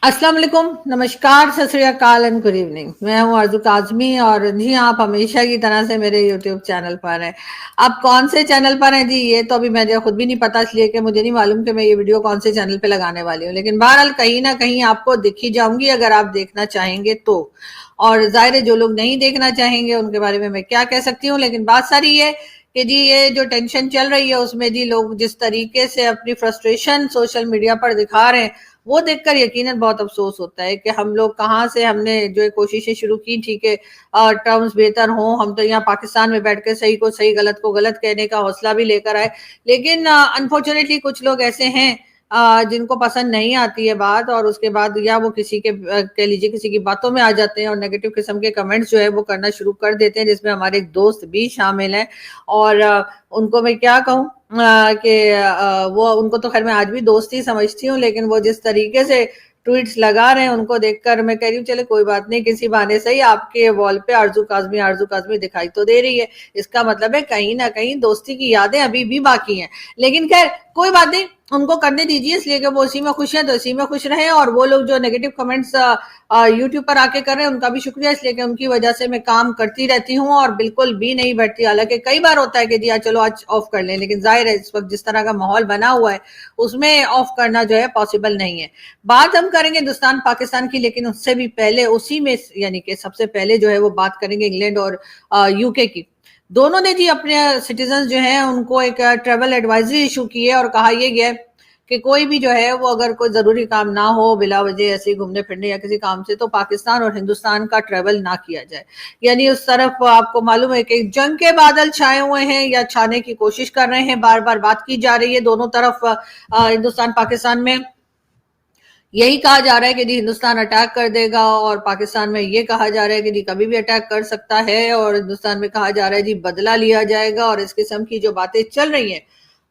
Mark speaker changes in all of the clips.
Speaker 1: अस्सलाम वालेकुम, नमस्कार, सत श्री अकाल एंड गुड इवनिंग। मैं हूं आरजू काजमी और जी आप हमेशा की तरह से मेरे यूट्यूब चैनल पर हैं। आप कौन से चैनल पर हैं जी, ये तो अभी मुझे खुद भी नहीं पता, इसलिए कि मुझे नहीं मालूम कि मैं ये वीडियो कौन से चैनल पे लगाने वाली हूँ, लेकिन बहरहाल कहीं ना कहीं आपको दिख ही जाऊंगी अगर आप देखना चाहेंगे तो। और जाहिर है जो लोग नहीं देखना चाहेंगे उनके बारे में मैं क्या कह सकती हूँ, लेकिन बात सारी है कि जी ये जो टेंशन चल रही है उसमें जी लोग जिस तरीके से अपनी फ्रस्ट्रेशन सोशल मीडिया पर दिखा रहे हैं वो देखकर यकीनन बहुत अफसोस होता है कि हम लोग कहाँ से हमने जो कोशिशें शुरू की थी कि टर्म्स बेहतर हों, हम तो यहाँ पाकिस्तान में बैठ के सही को सही गलत को गलत कहने का हौसला भी लेकर आए, लेकिन अनफॉर्चुनेटली कुछ लोग ऐसे हैं जिनको पसंद नहीं आती है बात और उसके बाद या वो किसी के कह लीजिए किसी की बातों में आ जाते हैं और नेगेटिव किस्म के कमेंट्स जो है वो करना शुरू कर देते हैं, जिसमें हमारे एक दोस्त भी शामिल हैं। और उनको मैं क्या कहूँ कि वो उनको तो खैर मैं आज भी दोस्त ही समझती हूँ, लेकिन वो जिस तरीके से ट्वीट्स लगा रहे हैं उनको देखकर मैं कह रही हूँ चले कोई बात नहीं, किसी बहाने से ही आपके वॉल पे आरजू काजमी दिखाई तो दे रही है, इसका मतलब है कहीं ना कहीं दोस्ती की यादें अभी भी बाकी हैं। लेकिन खैर कोई बात नहीं, उनको करने दीजिए, इसलिए कि वो इसी में खुश है तो इसी में खुश रहे। और वो लोग जो नेगेटिव कमेंट्स यूट्यूब पर आके कर रहे हैं उनका भी शुक्रिया, इसलिए कि उनकी वजह से मैं काम करती रहती हूँ और बिल्कुल भी नहीं बैठती। हालांकि कई बार होता है कि जी चलो आज ऑफ कर लें, लेकिन जाहिर है इस वक्त जिस तरह का माहौल बना हुआ है उसमें ऑफ करना जो है पॉसिबल नहीं है। बात हम करेंगे हिंदुस्तान पाकिस्तान की, लेकिन उससे भी पहले उसी में यानी कि सबसे पहले जो है वो बात करेंगे इंग्लैंड और यूके की। दोनों ने जी अपने सिटीजन जो है उनको एक ट्रेवल एडवाइजरी इशू की है और कहा यह गया कि कोई भी जो है वो अगर कोई जरूरी काम ना हो बिला वजह ऐसे घूमने फिरने या किसी काम से तो पाकिस्तान और हिंदुस्तान का ट्रेवल ना किया जाए। यानी उस तरफ आपको मालूम है कि जंग के बादल छाए हुए हैं या छाने की कोशिश कर रहे हैं, बार बार बात की जा रही है दोनों तरफ हिंदुस्तान पाकिस्तान में। यही कहा जा रहा है कि जी हिंदुस्तान अटैक कर देगा और पाकिस्तान में ये कहा जा रहा है कि जी कभी भी अटैक कर सकता है, और हिंदुस्तान में कहा जा रहा है जी बदला लिया जाएगा। और इस किस्म की जो बातें चल रही हैं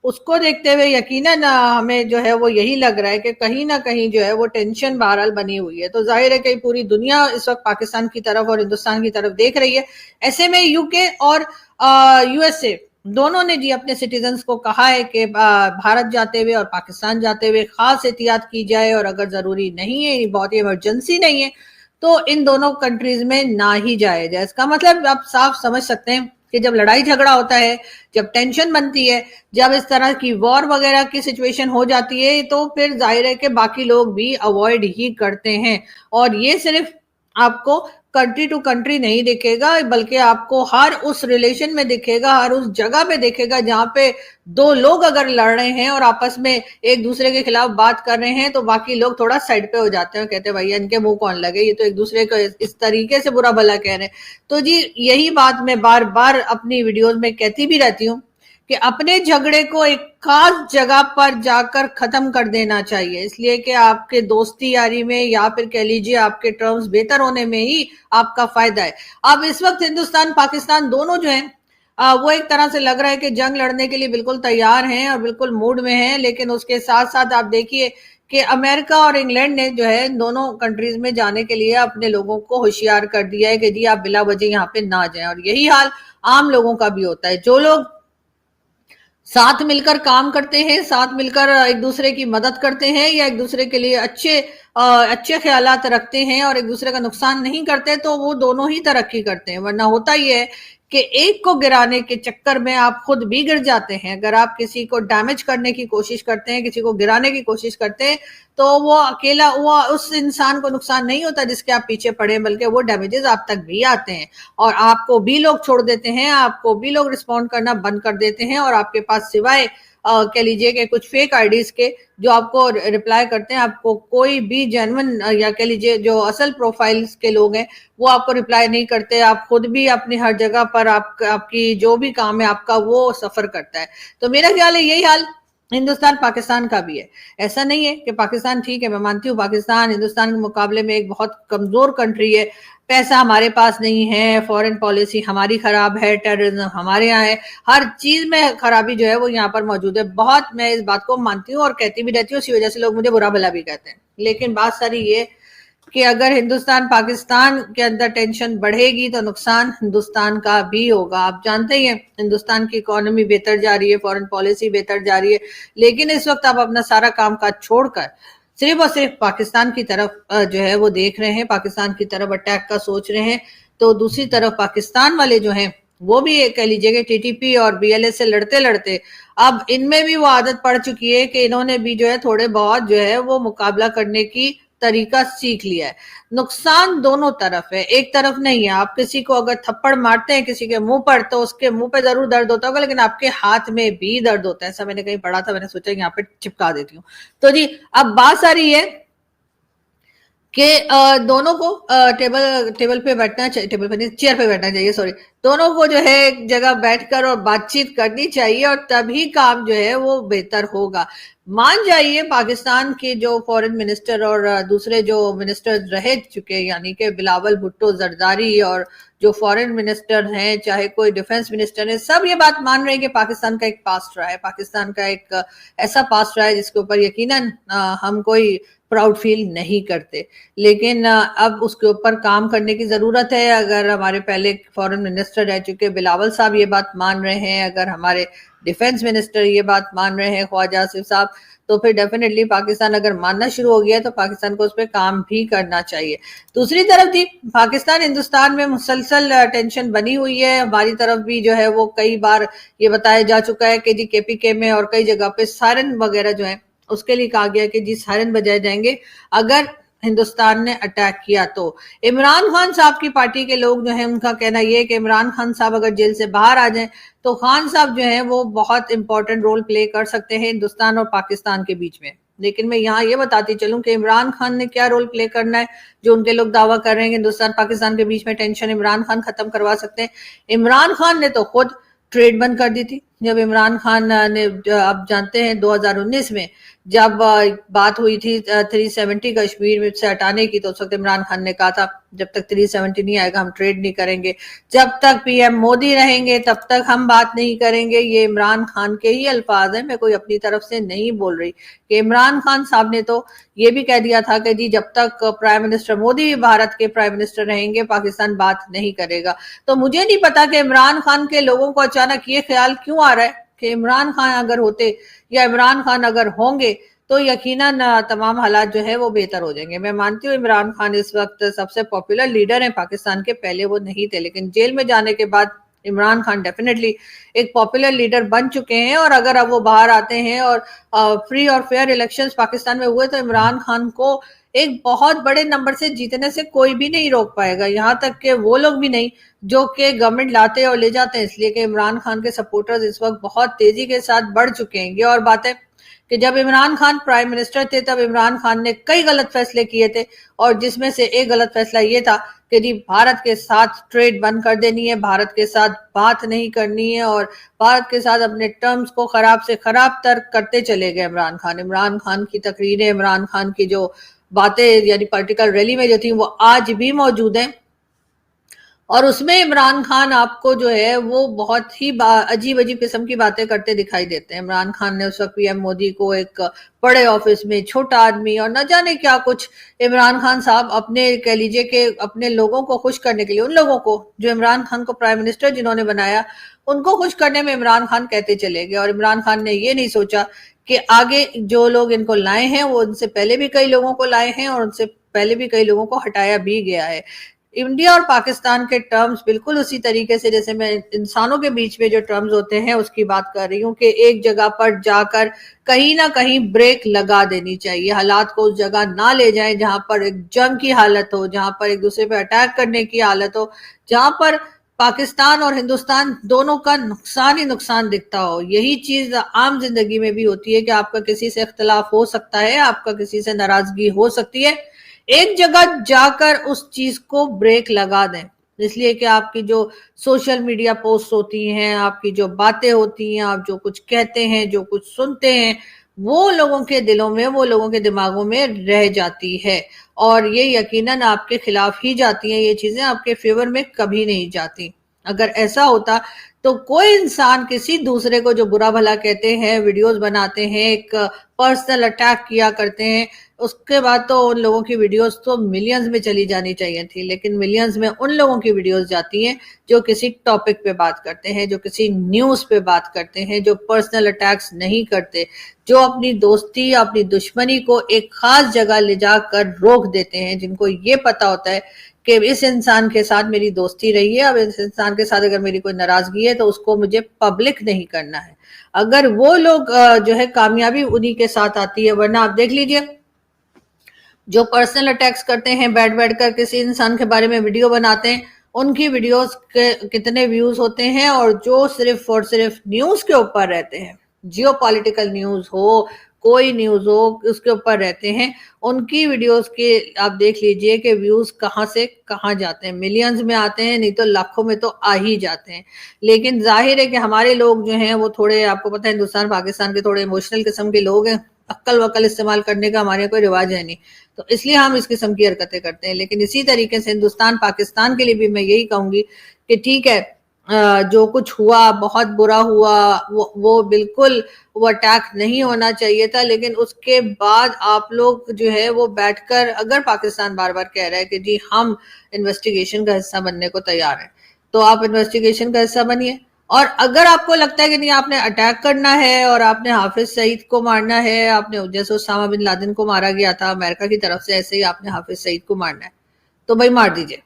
Speaker 1: उसको देखते हुए यकीनन हमें जो है वो यही लग रहा है कि कहीं ना कहीं जो है वो टेंशन बहरहाल बनी हुई है। तो जाहिर है कि पूरी दुनिया इस वक्त पाकिस्तान की तरफ और हिंदुस्तान की तरफ देख रही है। ऐसे में यूके और यूएसए दोनों ने जी अपने सिटीजन्स को कहा है कि भारत जाते हुए और पाकिस्तान जाते हुए खास एहतियात की जाए और अगर जरूरी नहीं है, बहुत ही इमरजेंसी नहीं है, तो इन दोनों कंट्रीज में ना ही जाया जाए। इसका मतलब आप साफ समझ सकते हैं कि जब लड़ाई झगड़ा होता है, जब टेंशन बनती है, जब इस तरह की वॉर वगैरह की सिचुएशन हो जाती है, तो फिर जाहिर है कि बाकी लोग भी अवॉइड ही करते हैं। और ये सिर्फ आपको कंट्री टू कंट्री नहीं दिखेगा, बल्कि आपको हर उस रिलेशन में दिखेगा, हर उस जगह पे दिखेगा जहां पे दो लोग अगर लड़ रहे हैं और आपस में एक दूसरे के खिलाफ बात कर रहे हैं तो बाकी लोग थोड़ा साइड पे हो जाते हैं, कहते हैं भैया इनके मुंह कौन लगे, ये तो एक दूसरे को इस तरीके से बुरा भला कह रहे हैं। तो जी यही बात मैं बार बार अपनी वीडियोस में कहती भी रहती हूँ कि अपने झगड़े को एक खास जगह पर जाकर खत्म कर देना चाहिए, इसलिए कि आपके दोस्ती यारी में या फिर कह लीजिए आपके टर्म्स बेहतर होने में ही आपका फायदा है। अब इस वक्त हिंदुस्तान पाकिस्तान दोनों जो है वो एक तरह से लग रहा है कि जंग लड़ने के लिए बिल्कुल तैयार हैं और बिल्कुल मूड में हैं, लेकिन उसके साथ साथ आप देखिए कि अमेरिका और इंग्लैंड ने जो है दोनों कंट्रीज में जाने के लिए अपने लोगों को होशियार कर दिया है कि जी आप बिला वजह यहाँ पे ना जाएं। और यही हाल आम लोगों का भी होता है, जो लोग साथ मिलकर काम करते हैं, साथ मिलकर एक दूसरे की मदद करते हैं या एक दूसरे के लिए अच्छे ख्यालात रखते हैं और एक दूसरे का नुकसान नहीं करते, तो वो दोनों ही तरक्की करते हैं। वरना होता ही है कि एक को गिराने के चक्कर में आप खुद भी गिर जाते हैं। अगर आप किसी को डैमेज करने की कोशिश करते हैं, किसी को गिराने की कोशिश करते हैं, तो वो अकेला वो उस इंसान को नुकसान नहीं होता जिसके आप पीछे पड़े, बल्कि वो डैमेजेस आप तक भी आते हैं और आपको भी लोग छोड़ देते हैं, आपको भी लोग रिस्पॉन्ड करना बंद कर देते हैं और आपके पास सिवाय कह लीजिए कि कुछ फेक आईडीज के जो आपको रिप्लाई करते हैं, आपको कोई भी जेन्युइन या कह लीजिए जो असल प्रोफाइल्स के लोग हैं वो आपको रिप्लाई नहीं करते। आप खुद भी अपनी हर जगह पर आपकी जो भी काम है आपका वो सफर करता है। तो मेरा ख्याल है यही हाल हिंदुस्तान पाकिस्तान का भी है। ऐसा नहीं है कि पाकिस्तान ठीक है, मैं मानती हूँ पाकिस्तान हिंदुस्तान के मुकाबले में एक बहुत कमजोर कंट्री है, पैसा हमारे पास नहीं है, फॉरेन पॉलिसी हमारी खराब है, टेररिज्म हमारे यहाँ है, हर चीज में खराबी जो है वो यहाँ पर मौजूद है। बहुत मैं इस बात को मानती हूँ और कहती भी रहती हूँ, इसी वजह से लोग मुझे बुरा भला भी कहते हैं। लेकिन बात सारी ये कि अगर हिंदुस्तान पाकिस्तान के अंदर टेंशन बढ़ेगी तो नुकसान हिंदुस्तान का भी होगा। आप जानते ही हैं हिंदुस्तान की इकोनॉमी बेहतर जा रही है, फॉरेन पॉलिसी बेहतर जा रही है, लेकिन इस वक्त आप अपना सारा काम काज छोड़कर सिर्फ और सिर्फ पाकिस्तान की तरफ जो है वो देख रहे हैं, पाकिस्तान की तरफ अटैक का सोच रहे हैं। तो दूसरी तरफ पाकिस्तान वाले जो हैं वो भी कह लीजिए कि टीटीपी और बीएलए से लड़ते लड़ते अब इनमें भी वो आदत पड़ चुकी है कि इन्होंने भी जो है थोड़े बहुत जो है वो मुकाबला करने की तरीका सीख लिया है। नुकसान दोनों तरफ है, एक तरफ नहीं है। आप किसी को अगर थप्पड़ मारते हैं किसी के मुंह पर तो उसके मुंह पे जरूर दर्द होता होगा, लेकिन आपके हाथ में भी दर्द होता है। ऐसा मैंने कहीं पढ़ा था, मैंने सोचा यहाँ पे चिपका देती हूँ। तो जी अब बात आ रही है कि दोनों को टेबल पे बैठना चाहिए, टेबल पे नहीं चेयर पे बैठना चाहिए, सॉरी। दोनों को जो है एक जगह बैठकर और बातचीत करनी चाहिए और तभी काम जो है वो बेहतर होगा। मान जाइए पाकिस्तान के जो फॉरेन मिनिस्टर और दूसरे जो मिनिस्टर रह चुके यानी कि बिलावल भुट्टो जरदारी और जो फॉरेन मिनिस्टर हैं, चाहे कोई डिफेंस मिनिस्टर है, सब ये बात मान रहे हैं कि पाकिस्तान का एक पास्ट रहा है, पाकिस्तान का एक ऐसा पास्ट रहा है जिसके ऊपर यकीनन हम कोई प्राउड फील नहीं करते। लेकिन अब उसके ऊपर काम करने की जरूरत है। अगर हमारे पहले फॉरेन मिनिस्टर रह चुके बिलावल साहब ये बात मान रहे हैं, अगर हमारे डिफेंस मिनिस्टर ये बात मान रहे हैं ख्वाजा आसिफ साहब, तो फिर डेफिनेटली पाकिस्तान अगर मानना शुरू हो गया है तो पाकिस्तान को उस पर काम भी करना चाहिए। दूसरी तरफ थी पाकिस्तान हिंदुस्तान में मुसलसल टेंशन बनी हुई है। हमारी तरफ भी जो है वो कई बार ये बताया जा चुका है कि जी केपीके में और कई जगह पे सायरन वगैरह जो है उसके लिए कहा गया कि जी सायरन बजाए जाएंगे अगर हिंदुस्तान ने अटैक किया तो। इमरान खान साहब की पार्टी के लोग जो है उनका कहना यह है कि इमरान खान साहब अगर जेल से बाहर आ जाएं तो खान साहब जो है वो बहुत इंपॉर्टेंट रोल प्ले कर सकते हैं हिंदुस्तान और पाकिस्तान के बीच में। लेकिन मैं यहाँ ये बताती चलूं कि इमरान खान ने क्या रोल प्ले करना है, जो उनके लोग दावा कर रहे हैं कि हिंदुस्तान पाकिस्तान के बीच में टेंशन इमरान खान खत्म करवा सकते हैं। इमरान खान ने तो खुद ट्रेड बंद कर दी थी। जब इमरान खान ने, आप जानते हैं 2019 में जब बात हुई थी 370 कश्मीर में से हटाने की, तो उस वक्त इमरान खान ने कहा था जब तक 370 नहीं आएगा हम ट्रेड नहीं करेंगे, जब तक पीएम मोदी रहेंगे तब तक हम बात नहीं करेंगे। ये इमरान खान के ही अल्फाज हैं, मैं कोई अपनी तरफ से नहीं बोल रही। कि इमरान खान साहब ने तो ये भी कह दिया था कि जी जब तक प्राइम मिनिस्टर मोदी भारत के प्राइम मिनिस्टर रहेंगे पाकिस्तान बात नहीं करेगा। तो मुझे नहीं पता कि इमरान खान के लोगों को अचानक ये ख्याल क्यों आ रहा है कि इमरान खान अगर होते या इमरान खान अगर होंगे तो यकीनन तमाम हालात जो है वो बेहतर हो जाएंगे। मैं मानती हूँ इमरान खान इस वक्त सबसे पॉपुलर लीडर हैं पाकिस्तान के, पहले वो नहीं थे, लेकिन जेल में जाने के बाद इमरान खान डेफिनेटली एक पॉपुलर लीडर बन चुके हैं। और अगर अब वो बाहर आते हैं और फ्री और फेयर इलेक्शंस पाकिस्तान में हुए तो इमरान खान को एक बहुत बड़े नंबर से जीतने से कोई भी नहीं रोक पाएगा, यहाँ तक कि वो लोग भी नहीं जो कि गवर्नमेंट लाते और ले जाते हैं। इसलिए कि इमरान खान के सपोर्टर्स इस वक्त बहुत तेजी के साथ बढ़ चुके हैं। ये और बात है कि जब इमरान खान प्राइम मिनिस्टर थे तब इमरान खान ने कई गलत फैसले किए थे, और जिसमें से एक गलत फैसला ये था कि जी भारत के साथ ट्रेड बंद कर देनी है, भारत के साथ बात नहीं करनी है, और भारत के साथ अपने टर्म्स को खराब से खराब तर करते चले गए इमरान खान। इमरान खान की तकरीरें, इमरान खान की जो बातें यानी पॉलिटिकल रैली में जो थी वो आज भी मौजूद हैं, और उसमें इमरान खान आपको जो है वो बहुत ही अजीब अजीब किस्म की बातें करते दिखाई देते हैं। इमरान खान ने उस वक्त पीएम मोदी को एक बड़े ऑफिस में छोटा आदमी और न जाने क्या कुछ, इमरान खान साहब अपने कह लीजिए कि अपने लोगों को खुश करने के लिए, उन लोगों को जो इमरान खान को प्राइम मिनिस्टर जिन्होंने बनाया उनको खुश करने में इमरान खान कहते चले गए। और इमरान खान ने ये नहीं सोचा कि आगे जो लोग इनको लाए हैं वो उनसे पहले भी कई लोगों को लाए हैं और उनसे पहले भी कई लोगों को हटाया भी गया है। इंडिया और पाकिस्तान के टर्म्स बिल्कुल उसी तरीके से जैसे मैं इंसानों के बीच में जो टर्म्स होते हैं उसकी बात कर रही हूँ कि एक जगह पर जाकर कहीं ना कहीं ब्रेक लगा देनी चाहिए। हालात को उस जगह ना ले जाएं जहां पर एक जंग की हालत हो, जहां पर एक दूसरे पे अटैक करने की हालत हो, जहां पर पाकिस्तान और हिंदुस्तान दोनों का नुकसान ही नुकसान दिखता हो। यही चीज आम जिंदगी में भी होती है कि आपका किसी से इख्तलाफ हो सकता है, आपका किसी से नाराजगी हो सकती है, एक जगह जाकर उस चीज को ब्रेक लगा दें। इसलिए कि आपकी जो सोशल मीडिया पोस्ट होती हैं, आपकी जो बातें होती हैं, आप जो कुछ कहते हैं, जो कुछ सुनते हैं, वो लोगों के दिलों में, वो लोगों के दिमागों में रह जाती है और ये यकीनन आपके खिलाफ ही जाती हैं। ये चीजें आपके फेवर में कभी नहीं जाती। अगर ऐसा होता तो कोई इंसान किसी दूसरे को जो बुरा भला कहते हैं, वीडियोस बनाते हैं, एक पर्सनल अटैक किया करते हैं, उसके बाद तो उन लोगों की वीडियोस तो मिलियंस में चली जानी चाहिए थी, लेकिन मिलियंस में उन लोगों की वीडियोस जाती हैं जो किसी टॉपिक पे बात करते हैं, जो किसी न्यूज पे बात करते हैं, जो पर्सनल अटैक्स नहीं करते, जो अपनी दोस्ती या अपनी दुश्मनी को एक खास जगह ले जाकर रोक देते हैं, जिनको ये पता होता है कि इस इंसान के साथ मेरी दोस्ती रही है, अब इस इंसान के साथ अगर मेरी कोई नाराजगी है तो उसको मुझे पब्लिक नहीं करना है। अगर वो लोग जो है कामयाबी उन्हीं के साथ आती है, वरना आप देख लीजिए जो पर्सनल अटैक्स करते हैं, बैठ बैठ कर किसी इंसान के बारे में वीडियो बनाते हैं, उनकी वीडियोस के कितने व्यूज होते हैं, और जो सिर्फ और सिर्फ न्यूज के ऊपर रहते हैं, जियो पॉलिटिकल न्यूज हो, कोई न्यूज हो, उसके ऊपर रहते हैं, उनकी वीडियोस के आप देख लीजिए कि व्यूज कहाँ से कहाँ जाते हैं, मिलियंस में आते हैं, नहीं तो लाखों में तो आ ही जाते हैं। लेकिन जाहिर है कि हमारे लोग जो हैं वो थोड़े, आपको पता है हिंदुस्तान पाकिस्तान के थोड़े इमोशनल किस्म के लोग हैं, अक्ल वक्ल इस्तेमाल करने का हमारे यहाँ कोई रिवाज है नहीं, तो इसलिए हम इस किस्म की हरकतें करते हैं। लेकिन इसी तरीके से हिंदुस्तान पाकिस्तान के लिए भी मैं यही कहूंगी कि ठीक है, जो कुछ हुआ बहुत बुरा हुआ, वो बिल्कुल वो अटैक नहीं होना चाहिए था, लेकिन उसके बाद आप लोग जो है वो बैठकर, अगर पाकिस्तान बार बार कह रहा है कि जी हम इन्वेस्टिगेशन का हिस्सा बनने को तैयार हैं, तो आप इन्वेस्टिगेशन का हिस्सा बनिए। और अगर आपको लगता है कि नहीं आपने अटैक करना है और आपने हाफिज सईद को मारना है, आपने जैसे उसामा बिन लादेन को मारा गया था अमेरिका की तरफ से, ऐसे ही आपने हाफिज सईद को मारना है, तो भाई मार दीजिए,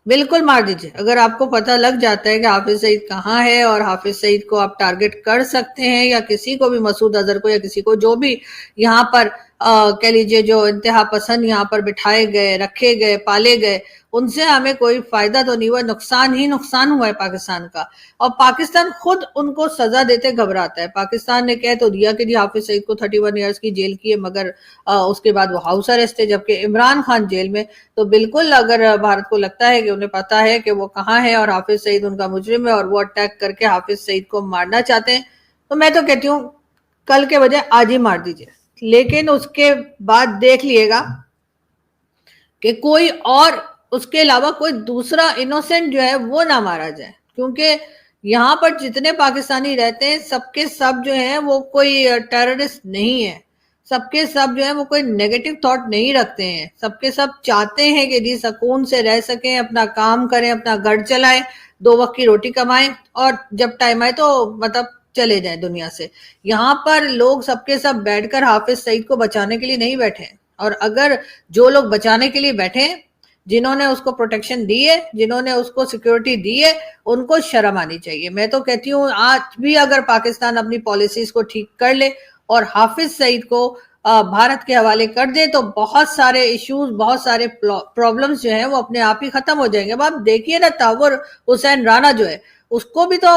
Speaker 1: बिल्कुल मार दीजिए। अगर आपको पता लग जाता है कि हाफिज सईद कहाँ है और हाफिज सईद को आप टारगेट कर सकते हैं, या किसी को भी, मसूद अजहर को, या किसी को, जो भी यहाँ पर कह लीजिए जो इंतहा पसंद यहाँ पर बिठाए गए, रखे गए, पाले गए, उनसे हमें कोई फायदा तो नहीं हुआ, नुकसान ही नुकसान हुआ है पाकिस्तान का। और पाकिस्तान खुद उनको सजा देते घबराता है। पाकिस्तान ने कह तो दिया कि जी हाफिज सईद को 31 ईयर्स की जेल की है, मगर उसके बाद वो हाउस अरेस्ट है, जबकि इमरान खान जेल में। तो बिल्कुल अगर भारत को लगता है कि उन्हें पता है कि वो कहाँ है और हाफिज सईद उनका मुजरिम है और वो अटैक करके हाफिज सईद को मारना चाहते हैं, तो मैं तो कहती हूँ कल के बजाय आज ही मार दीजिए। लेकिन उसके बाद देख लिएगा कि कोई और, उसके अलावा कोई दूसरा इनोसेंट जो है वो ना मारा जाए, क्योंकि यहाँ पर जितने पाकिस्तानी रहते हैं सबके सब जो है वो कोई टेररिस्ट नहीं है, सबके सब जो है वो कोई नेगेटिव थॉट नहीं रखते हैं, सबके सब चाहते हैं कि जी सुकून से रह सकें, अपना काम करें, अपना घर चलाएं, 2 वक्त की रोटी कमाएं, और जब टाइम आए तो मतलब चले जाएं दुनिया से। यहाँ पर लोग सबके सब बैठकर हाफिज सईद को बचाने के लिए नहीं बैठे हैं, और अगर जो लोग बचाने के लिए बैठे हैं, जिन्होंने उसको प्रोटेक्शन दी है, जिन्होंने उसको सिक्योरिटी दी है, उनको शर्म आनी चाहिए। मैं तो कहती हूँ आज भी अगर पाकिस्तान अपनी पॉलिसीज को ठीक कर ले और हाफिज सईद को भारत के हवाले कर दे, तो बहुत सारे इश्यूज, बहुत सारे प्रॉब्लम्स जो हैं वो अपने आप ही खत्म हो जाएंगे। अब आप देखिए ना, तहव्वुर हुसैन राना जो है, उसको भी तो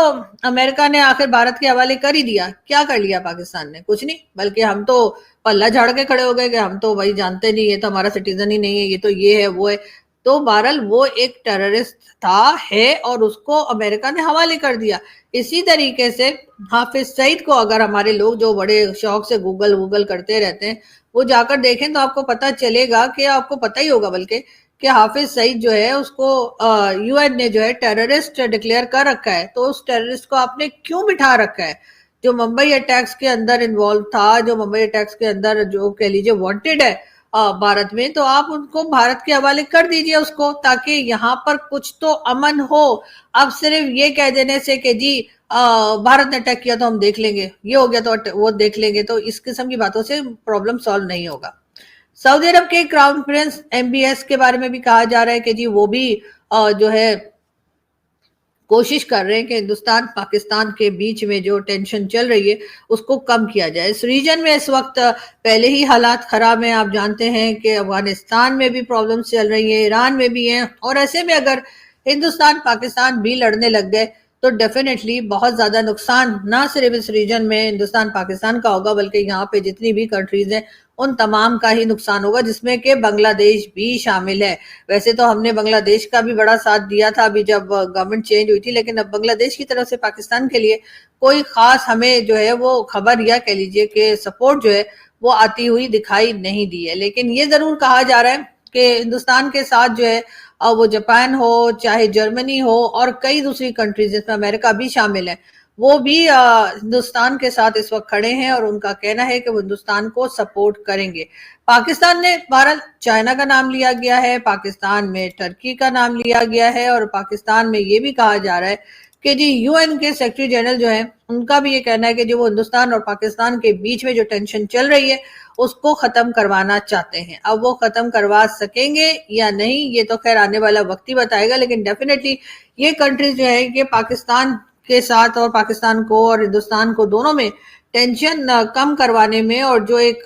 Speaker 1: अमेरिका ने आखिर भारत के हवाले कर ही दिया। क्या कर लिया पाकिस्तान ने? कुछ नहीं, बल्कि हम तो पल्ला झाड़ के खड़े हो गए कि हम तो भाई जानते नहीं, ये तो हमारा सिटीजन ही नहीं है, ये तो ये है वो है। तो बहरहाल वो एक टेररिस्ट था, है, और उसको अमेरिका ने हवाले कर दिया। इसी तरीके से हाफिज सईद को अगर हमारे लोग जो बड़े शौक से गूगल करते रहते हैं, वो जाकर देखें तो आपको पता चलेगा, कि आपको पता ही होगा बल्कि, कि हाफिज सईद जो है उसको यूएन ने जो है टेररिस्ट डिक्लेयर कर रखा है। तो उस टेररिस्ट को आपने क्यों बिठा रखा है, जो मुंबई अटैक्स के अंदर इन्वॉल्व था, जो मुंबई अटैक्स के अंदर जो कह लीजिए वांटेड है भारत में, तो आप उनको भारत के हवाले कर दीजिए उसको, ताकि यहाँ पर कुछ तो अमन हो। अब सिर्फ ये कह देने से कि जी भारत ने अटैक किया तो हम देख लेंगे, ये हो गया तो वो देख लेंगे, तो इस किस्म की बातों से प्रॉब्लम सॉल्व नहीं होगा। सऊदी अरब के क्राउन प्रिंस MBS के बारे में भी कहा जा रहा है कि जी वो भी जो है कोशिश कर रहे हैं कि हिंदुस्तान पाकिस्तान के बीच में जो टेंशन चल रही है उसको कम किया जाए। इस रीजन में इस वक्त पहले ही हालात खराब हैं। आप जानते हैं कि अफगानिस्तान में भी प्रॉब्लम्स चल रही है, ईरान में भी हैं, और ऐसे में अगर हिंदुस्तान पाकिस्तान भी लड़ने लग गए तो डेफिनेटली बहुत ज्यादा नुकसान ना सिर्फ इस रीजन में हिंदुस्तान पाकिस्तान का होगा, बल्कि यहाँ पे जितनी भी कंट्रीज हैं उन तमाम का ही नुकसान होगा, जिसमें कि बांग्लादेश भी शामिल है। वैसे तो हमने बांग्लादेश का भी बड़ा साथ दिया था अभी जब गवर्नमेंट चेंज हुई थी, लेकिन अब बांग्लादेश की तरफ से पाकिस्तान के लिए कोई खास हमें जो है वो खबर या कह लीजिए कि सपोर्ट जो है वो आती हुई दिखाई नहीं दी है। लेकिन ये जरूर कहा जा रहा है कि हिंदुस्तान के साथ जो है वो जापान हो, चाहे जर्मनी हो, और कई दूसरी कंट्रीज जिसमें अमेरिका भी शामिल है, वो भी हिंदुस्तान के साथ इस वक्त खड़े हैं और उनका कहना है कि वो हिंदुस्तान को सपोर्ट करेंगे। पाकिस्तान ने भारत चाइना का नाम लिया गया है, पाकिस्तान में टर्की का नाम लिया गया है, और पाकिस्तान में ये भी कहा जा रहा है कि जी यूएन के सेक्रेटरी जनरल जो है उनका भी ये कहना है कि जो वो हिंदुस्तान और पाकिस्तान के बीच में जो टेंशन चल रही है उसको खत्म करवाना चाहते हैं। अब वो खत्म करवा सकेंगे या नहीं ये तो खैर आने वाला वक्त ही बताएगा, लेकिन डेफिनेटली ये कंट्रीज जो है कि पाकिस्तान के साथ और पाकिस्तान को और हिंदुस्तान को दोनों में टेंशन कम करवाने में, और जो एक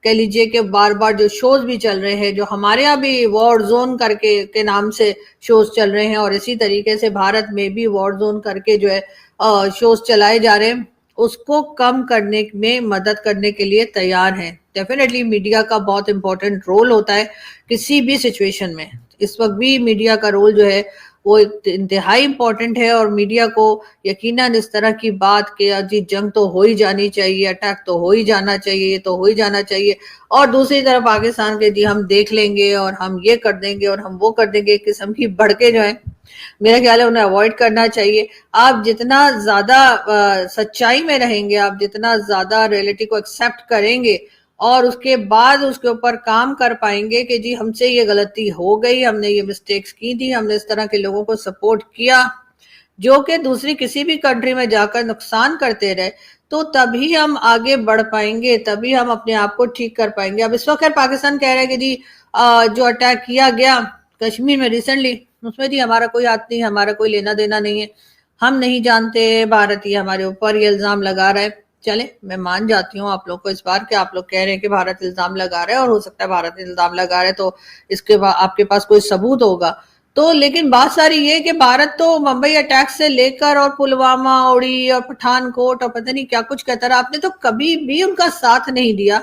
Speaker 1: कह लीजिए कि बार बार जो शोज भी चल रहे हैं, जो हमारे यहाँ भी वॉर जोन करके के नाम से शोज चल रहे हैं, और इसी तरीके से भारत में भी वॉर जोन करके जो है शोज चलाए जा रहे हैं, उसको कम करने में मदद करने के लिए तैयार हैं। डेफिनेटली मीडिया का बहुत इंपॉर्टेंट रोल होता है किसी भी सिचुएशन में। इस वक्त भी मीडिया का रोल जो है वो इंतहाई इंपॉर्टेंट है, और मीडिया को यकीनन इस तरह की बात कि जी जंग तो हो ही जानी चाहिए, अटैक तो हो ही जाना चाहिए, ये तो हो ही जाना चाहिए, और दूसरी तरफ पाकिस्तान के जी हम देख लेंगे और हम ये कर देंगे और हम वो कर देंगे, एक किस्म की भड़के जो है मेरा ख्याल है उन्हें अवॉइड करना चाहिए। आप जितना ज्यादा सच्चाई में रहेंगे, आप जितना ज्यादा रियलिटी को एक्सेप्ट करेंगे और उसके बाद उसके ऊपर काम कर पाएंगे कि जी हमसे ये गलती हो गई, हमने ये मिस्टेक्स की थी, हमने इस तरह के लोगों को सपोर्ट किया जो कि दूसरी किसी भी कंट्री में जाकर नुकसान करते रहे, तो तभी हम आगे बढ़ पाएंगे, तभी हम अपने आप को ठीक कर पाएंगे। अब इस वक्त पाकिस्तान कह रहा है कि जी जो अटैक किया गया कश्मीर में रिसेंटली, उसमें जी हमारा कोई हाथ नहीं, हमारा कोई लेना देना नहीं है, हम नहीं जानते, भारत ही हमारे ऊपर ये इल्जाम लगा रहा है। चले मैं मान जाती हूँ आप लोग को इस बार कि आप लोग कह रहे हैं कि भारत इल्जाम लगा रहा है, और हो सकता है भारत इल्जाम लगा रहा है तो इसके बाद आपके पास कोई सबूत होगा तो, लेकिन बात सारी ये कि भारत तो मुंबई अटैक से लेकर और पुलवामा, उड़ी और पठानकोट और पता नहीं क्या कुछ कहता रहा, आपने तो कभी भी उनका साथ नहीं दिया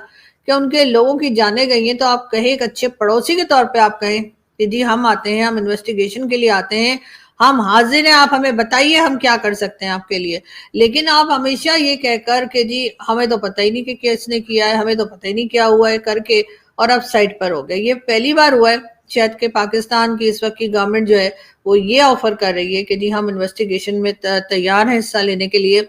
Speaker 1: कि उनके लोगों की जाने गई हैं। तो आप कहें एक अच्छे पड़ोसी के तौर पे आप कहें कि जी हम आते हैं, हम इन्वेस्टिगेशन के लिए आते हैं, हम हाजिर हैं, आप हमें बताइए हम क्या कर सकते हैं आपके लिए। लेकिन आप हमेशा ये कहकर कि जी हमें तो पता ही नहीं कि किसने किया है, हमें तो पता ही नहीं क्या हुआ है करके, और अब साइड पर हो गए। ये पहली बार हुआ है शायद कि पाकिस्तान की इस वक्त की गवर्नमेंट जो है वो ये ऑफर कर रही है कि जी हम इन्वेस्टिगेशन में तैयार हैं हिस्सा लेने के लिए,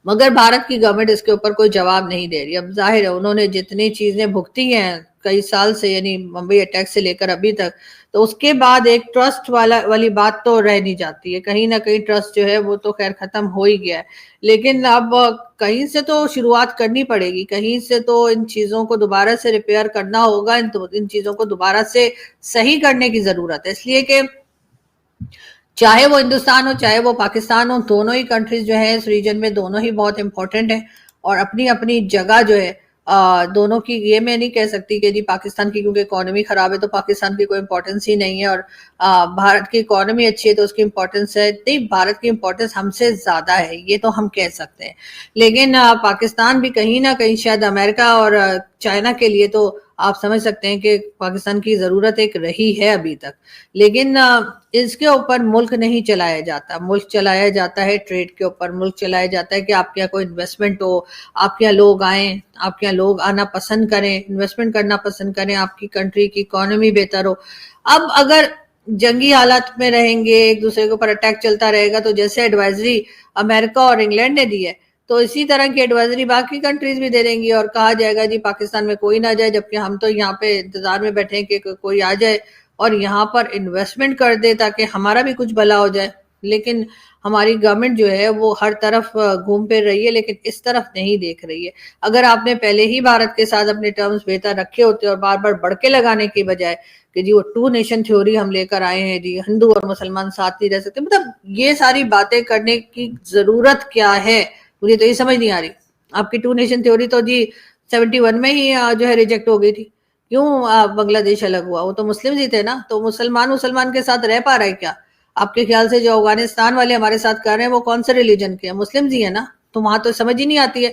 Speaker 1: मगर भारत की गवर्नमेंट इसके ऊपर कोई जवाब नहीं दे रही। अब जाहिर है उन्होंने जितनी चीजें भुगती हैं कई साल से, यानी मुंबई अटैक से लेकर अभी तक, तो उसके बाद एक ट्रस्ट वाली बात तो रह नहीं जाती है। कहीं ना कहीं ट्रस्ट जो है वो तो खैर खत्म हो ही गया है, लेकिन अब कहीं से तो शुरुआत करनी पड़ेगी, कहीं से तो इन चीजों को दोबारा से रिपेयर करना होगा, इन चीजों को दोबारा से सही करने की जरूरत है। इसलिए कि चाहे वो हिंदुस्तान हो चाहे वो पाकिस्तान हो, दोनों ही कंट्रीज जो है इस रीजन में दोनों ही बहुत इंपॉर्टेंट है और अपनी अपनी जगह जो है दोनों की। ये मैं नहीं कह सकती कि जी पाकिस्तान की क्योंकि इकोनॉमी खराब है तो पाकिस्तान की कोई इंपॉर्टेंस ही नहीं है, और भारत की इकोनॉमी अच्छी है तो उसकी इंपॉर्टेंस है, नहीं, भारत की इंपॉर्टेंस हमसे ज्यादा है, ये तो हम कह सकते हैं। लेकिन पाकिस्तान भी कहीं ना कहीं शायद अमेरिका और चाइना के लिए तो आप समझ सकते हैं कि पाकिस्तान की जरूरत एक रही है अभी तक, लेकिन इसके ऊपर मुल्क नहीं चलाया जाता। मुल्क चलाया जाता है ट्रेड के ऊपर, मुल्क चलाया जाता है कि आपके यहाँ कोई इन्वेस्टमेंट हो, आपके यहाँ लोग आए, आपके यहाँ लोग आना पसंद करें, इन्वेस्टमेंट करना पसंद करें, आपकी कंट्री की इकोनॉमी बेहतर हो। अब अगर जंगी हालात में रहेंगे, एक दूसरे के ऊपर अटैक चलता रहेगा, तो जैसे एडवाइजरी अमेरिका और इंग्लैंड ने दी है तो इसी तरह की एडवाइजरी बाकी कंट्रीज भी दे देंगी और कहा जाएगा जी पाकिस्तान में कोई ना जाए, जबकि हम तो यहाँ पे इंतजार में बैठे हैं कि कोई आ जाए और यहाँ पर इन्वेस्टमेंट कर दे ताकि हमारा भी कुछ भला हो जाए। लेकिन हमारी गवर्नमेंट जो है वो हर तरफ घूम फिर रही है लेकिन इस तरफ नहीं देख रही है। अगर आपने पहले ही भारत के साथ अपने टर्म्स बेहतर रखे होते और बार बार बढ़के लगाने की बजाय कि जी वो टू नेशन थ्योरी हम लेकर आए हैं, जी हिंदू और मुसलमान साथ नहीं रह सकते, मतलब ये सारी बातें करने की जरूरत क्या है, मुझे तो ये समझ नहीं आ रही। आपकी टू नेशन थ्योरी तो जी 71 में ही जो है रिजेक्ट हो गई थी, क्यों बांग्लादेश अलग हुआ? वो तो मुस्लिम ही थे ना, तो मुसलमान के साथ रह पा रहा है क्या? आपके ख्याल से जो अफगानिस्तान वाले हमारे साथ कर रहे हैं वो कौन से रिलीजन के हैं? मुस्लिम ही है ना। तो वहां तो समझ ही नहीं आती है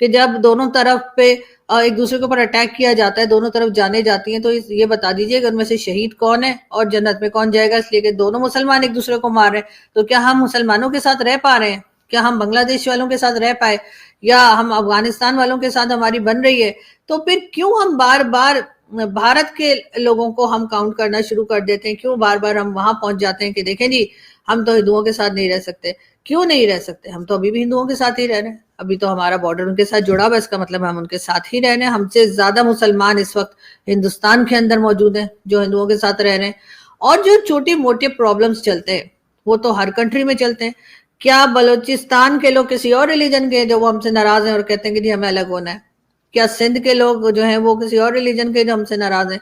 Speaker 1: कि जब दोनों तरफ पे एक दूसरे के ऊपर अटैक किया जाता है, दोनों तरफ जाने जाती हैं, तो ये बता दीजिए उनमें से शहीद कौन है और जन्नत में कौन जाएगा? इसलिए कि दोनों मुसलमान एक दूसरे को मार रहे हैं। तो क्या हम मुसलमानों के साथ रह पा रहे हैं? क्या हम बांग्लादेश वालों के साथ रह पाए या हम अफगानिस्तान वालों के साथ हमारी बन रही है? तो फिर क्यों हम बार बार भारत के लोगों को हम काउंट करना शुरू कर देते हैं? क्यों बार बार हम वहां पहुंच जाते हैं कि देखें जी हम तो हिंदुओं के साथ नहीं रह सकते? क्यों नहीं रह सकते? हम तो अभी भी हिंदुओं के साथ ही रह रहे हैं, ابھی تو ہمارا بارڈر ان کے ساتھ جڑا ہوا، اس کا مطلب ہم ان کے ساتھ ہی رہ رہے ہیں. ہم سے زیادہ مسلمان اس وقت ہندوستان کے اندر موجود ہیں جو ہندوؤں کے ساتھ رہ رہے ہیں. اور جو چھوٹی موٹے پرابلمز چلتے ہیں وہ تو ہر کنٹری میں چلتے ہیں. کیا بلوچستان کے لوگ کسی اور ریلیجن کے جو وہ ہم سے ناراض ہیں اور کہتے ہیں کہ جی ہمیں الگ ہونا ہے؟ کیا سندھ کے لوگ جو ہیں وہ کسی اور ریلیجن کے جو ہم سے ناراض ہیں؟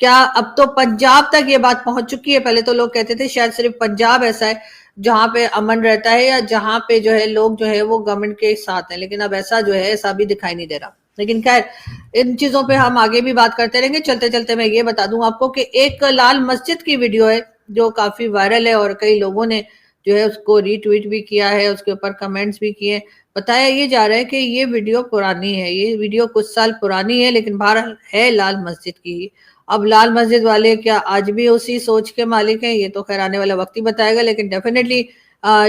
Speaker 1: کیا اب تو پنجاب تک یہ بات پہنچ چکی ہے؟ پہلے تو لوگ کہتے تھے شاید صرف پنجاب ایسا ہے جہاں پہ امن رہتا ہے یا جہاں پہ جو ہے لوگ جو ہے وہ گورنمنٹ کے ساتھ ہیں، لیکن اب ایسا جو ہے ایسا بھی دکھائی نہیں دے رہا. لیکن خیر ان چیزوں پہ ہم آگے بھی بات کرتے رہیں گے. چلتے چلتے میں یہ بتا دوں آپ کو کہ ایک لال مسجد کی ویڈیو ہے جو کافی وائرل ہے اور کئی لوگوں نے جو ہے اس کو ری ٹویٹ بھی کیا ہے، اس کے اوپر کمنٹس بھی کیے. بتایا یہ جا رہا ہے کہ یہ ویڈیو پرانی ہے، یہ ویڈیو کچھ سال پرانی ہے، لیکن بہرحال ہے لال مسجد کی. اب لال مسجد والے کیا آج بھی اسی سوچ کے مالک ہیں؟ یہ تو خیر آنے والا وقت ہی بتائے گا. لیکن ڈیفینیٹلی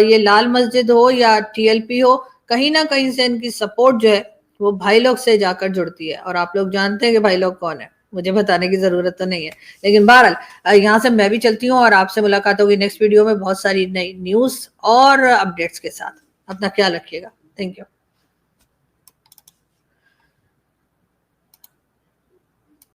Speaker 1: یہ لال مسجد ہو یا ٹی ایل پی ہو، کہیں نہ کہیں سے ان کی سپورٹ جو ہے وہ بھائی لوگ سے جا کر جڑتی ہے. اور آپ لوگ جانتے ہیں کہ بھائی لوگ کون ہیں، مجھے بتانے کی ضرورت تو نہیں ہے. لیکن بہرحال یہاں سے میں بھی چلتی ہوں اور آپ سے ملاقات ہوگی نیکسٹ ویڈیو میں بہت ساری نئی نیوز اور اپڈیٹس کے ساتھ. اپنا خیال رکھیے گا. Thank you.